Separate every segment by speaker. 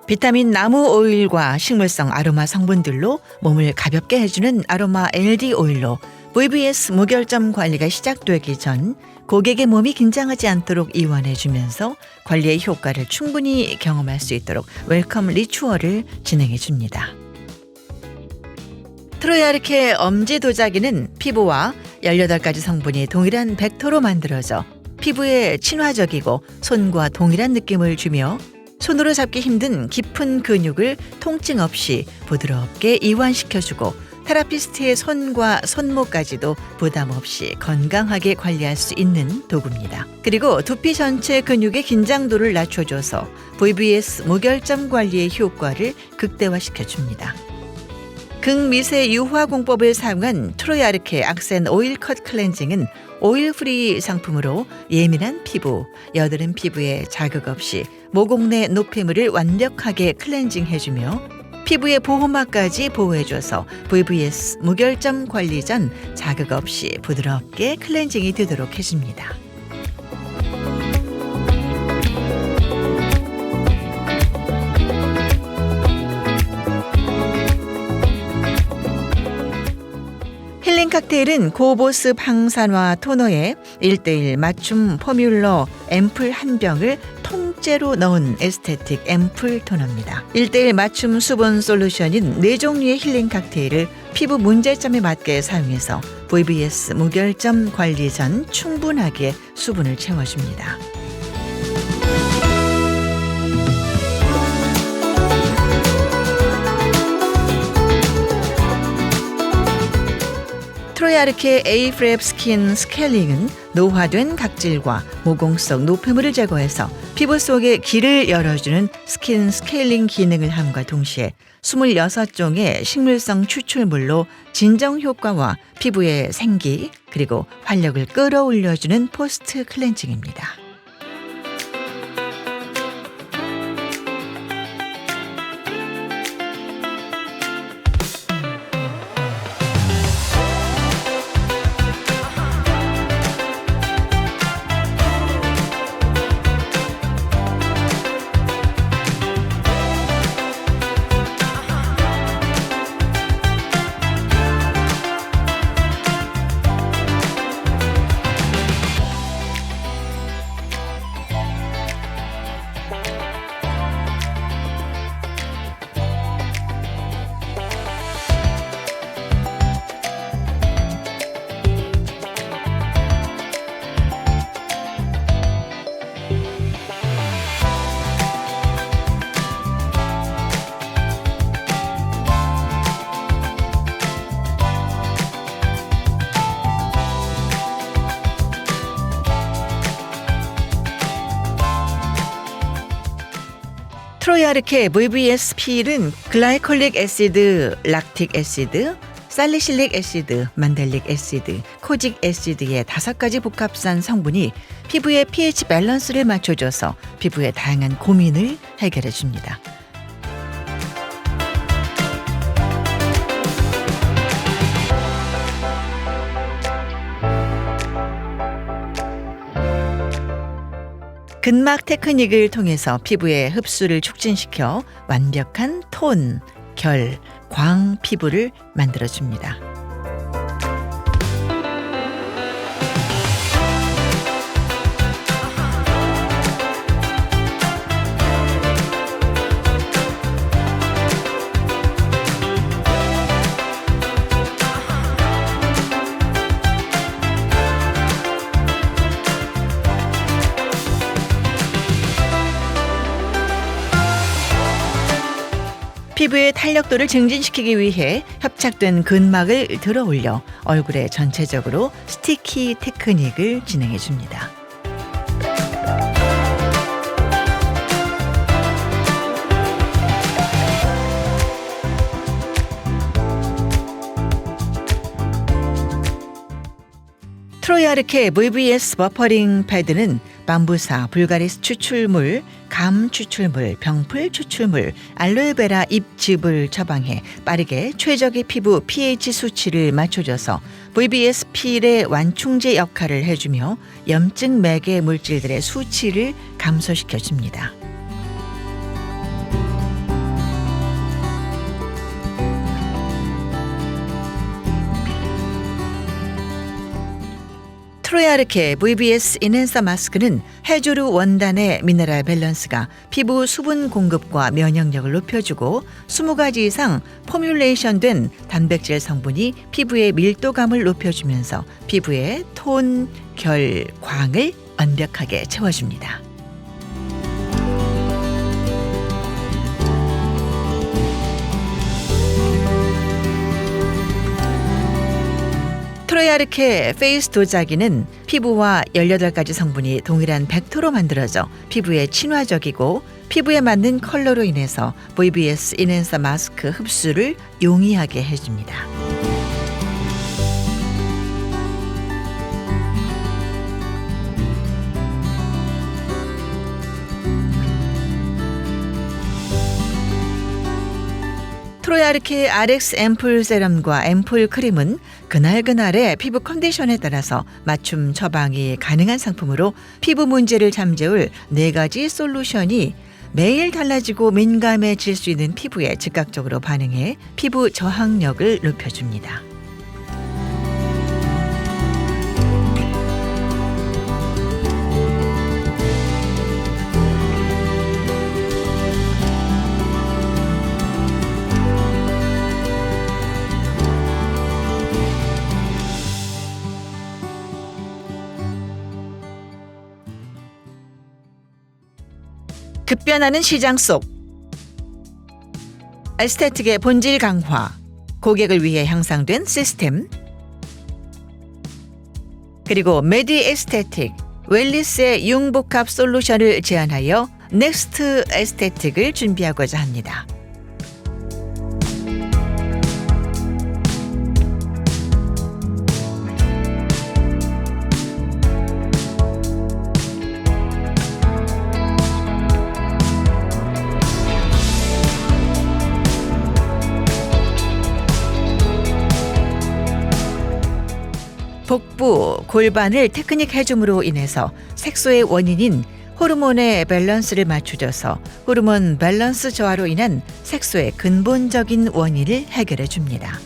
Speaker 1: 비타민 나무 오일과 식물성 아로마 성분들로 몸을 가볍게 해주는 아로마 LD 오일로 VVS 무결점 관리가 시작되기 전 고객의 몸이 긴장하지 않도록 이완해주면서 관리의 효과를 충분히 경험할 수 있도록 웰컴 리추얼을 진행해 줍니다. 트로이아르케 엄지 도자기는 피부와 18가지 성분이 동일한 벡터로 만들어져 피부에 친화적이고 손과 동일한 느낌을 주며 손으로 잡기 힘든 깊은 근육을 통증 없이 부드럽게 이완시켜주고 테라피스트의 손과 손목까지도 부담 없이 건강하게 관리할 수 있는 도구입니다. 그리고 두피 전체 근육의 긴장도를 낮춰줘서 VVS 무결점 관리의 효과를 극대화시켜줍니다. 극미세 유화 공법을 사용한 트로이아르케 악센 오일 컷 클렌징은 오일 프리 상품으로 예민한 피부, 여드름 피부에 자극 없이 모공 내 노폐물을 완벽하게 클렌징해주며 피부의 보호막까지 보호해줘서 VVS 무결점 관리 전 자극 없이 부드럽게 클렌징이 되도록 해줍니다. 힐링 칵테일은 고보습 항산화 토너에 1:1 맞춤 포뮬러 앰플 한 병을 통째로 넣은 에스테틱 앰플 토너입니다. 1:1 맞춤 수분 솔루션인 4종류의 힐링 칵테일을 피부 문제점에 맞게 사용해서 VVS 무결점 관리 전 충분하게 수분을 채워줍니다. 트로이아르케 A-프랩 스킨 스케일링은 노화된 각질과 모공 속 노폐물을 제거해서 피부 속의 길을 열어주는 스킨 스케일링 기능을 함과 동시에 26종의 식물성 추출물로 진정 효과와 피부의 생기 그리고 활력을 끌어올려주는 포스트 클렌징입니다. 트로이아르케 VVS 필은 글라이콜릭 애시드, 락틱 애시드, 살리실릭 애시드, 만델릭 애시드, 코직 애시드의 5가지 복합산 성분이 피부의 pH 밸런스를 맞춰줘서 피부의 다양한 고민을 해결해 줍니다. 근막 테크닉을 통해서 피부의 흡수를 촉진시켜 완벽한 톤, 결, 광 피부를 만들어줍니다. 피부의 탄력도를 증진시키기 위해 협착된 근막을 들어 올려 얼굴에 전체적으로 스티키 테크닉을 진행해 줍니다. 트로이아르케 VVS 버퍼링 패드는 밤부사, 불가리스 추출물, 감 추출물, 병풀 추출물, 알로에베라 잎즙을 처방해 빠르게 최적의 피부 pH 수치를 맞춰줘서 VVS 필의 완충제 역할을 해주며 염증 매개 물질들의 수치를 감소시켜줍니다. 트로이아르케 VBS 인핸서 마스크는 해조류 원단의 미네랄 밸런스가 피부 수분 공급과 면역력을 높여주고 20가지 이상 포뮬레이션된 단백질 성분이 피부의 밀도감을 높여주면서 피부의 톤, 결, 광을 완벽하게 채워줍니다. 트로이아르케 페이스 도자기는 피부와 18가지 성분이 동일한 벡터로 만들어져 피부에 친화적이고 피부에 맞는 컬러로 인해서 VBS 인핸서 마스크 흡수를 용이하게 해줍니다. 트로이아르케 RX 앰플 세럼과 앰플 크림은 그날그날의 피부 컨디션에 따라서 맞춤 처방이 가능한 상품으로 피부 문제를 잠재울 4가지 솔루션이 매일 달라지고 민감해질 수 있는 피부에 즉각적으로 반응해 피부 저항력을 높여줍니다. 급변하는 시장 속 에스테틱의 본질 강화, 고객을 위해 향상된 시스템, 그리고 메디 에스테틱, 웰리스의 융복합 솔루션을 제안하여 넥스트 에스테틱을 준비하고자 합니다. 복부, 골반을 테크닉 해줌으로 인해서 색소의 원인인 호르몬의 밸런스를 맞춰줘서 호르몬 밸런스 저하로 인한 색소의 근본적인 원인을 해결해 줍니다.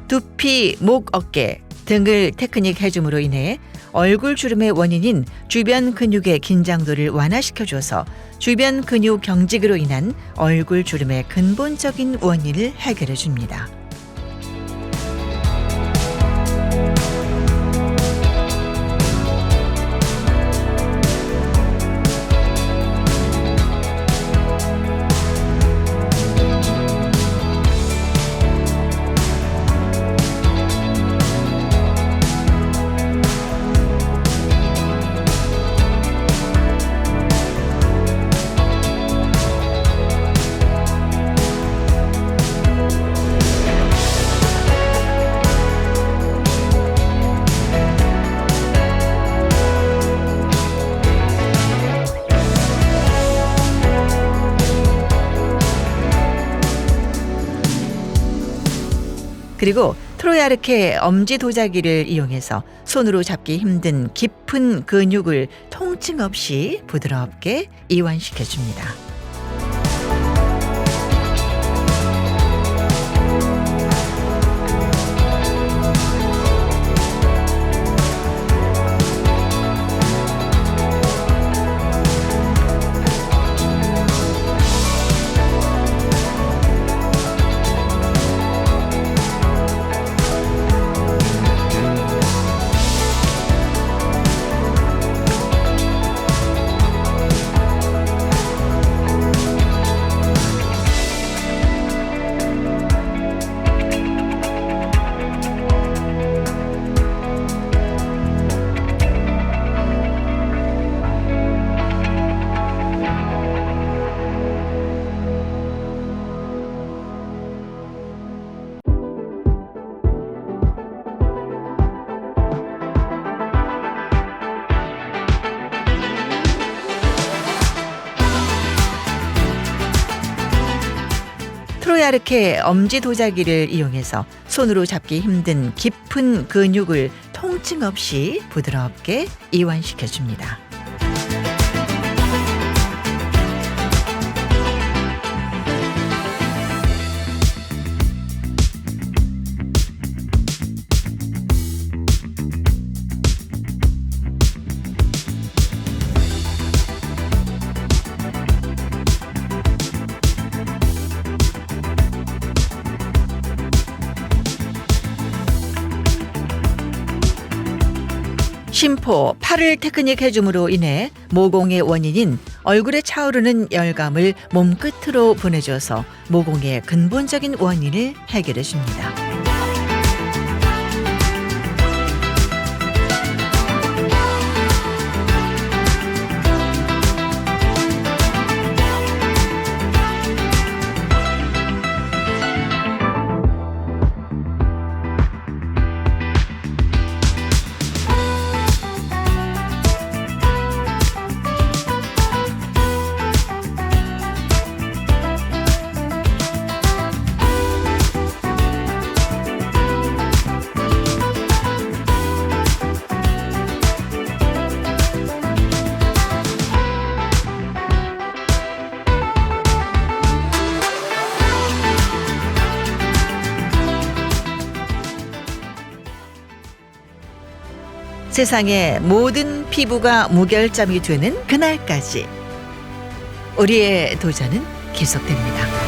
Speaker 1: 두피, 목, 어깨, 등을 테크닉 해줌으로 인해 얼굴 주름의 원인인 주변 근육의 긴장도를 완화시켜줘서 주변 근육 경직으로 인한 얼굴 주름의 근본적인 원인을 해결해 줍니다. 그리고 트로이아르케 엄지 도자기를 이용해서 손으로 잡기 힘든 깊은 근육을 통증 없이 부드럽게 이완시켜 줍니다. 프로야르케 엄지도자기를 이용해서 손으로 잡기 힘든 깊은 근육을 통증 없이 부드럽게 이완시켜줍니다. 심포, 팔을 테크닉 해줌으로 인해 모공의 원인인 얼굴에 차오르는 열감을 몸끝으로 보내줘서 모공의 근본적인 원인을 해결해 줍니다. 세상의 모든 피부가 무결점이 되는 그날까지 우리의 도전은 계속됩니다.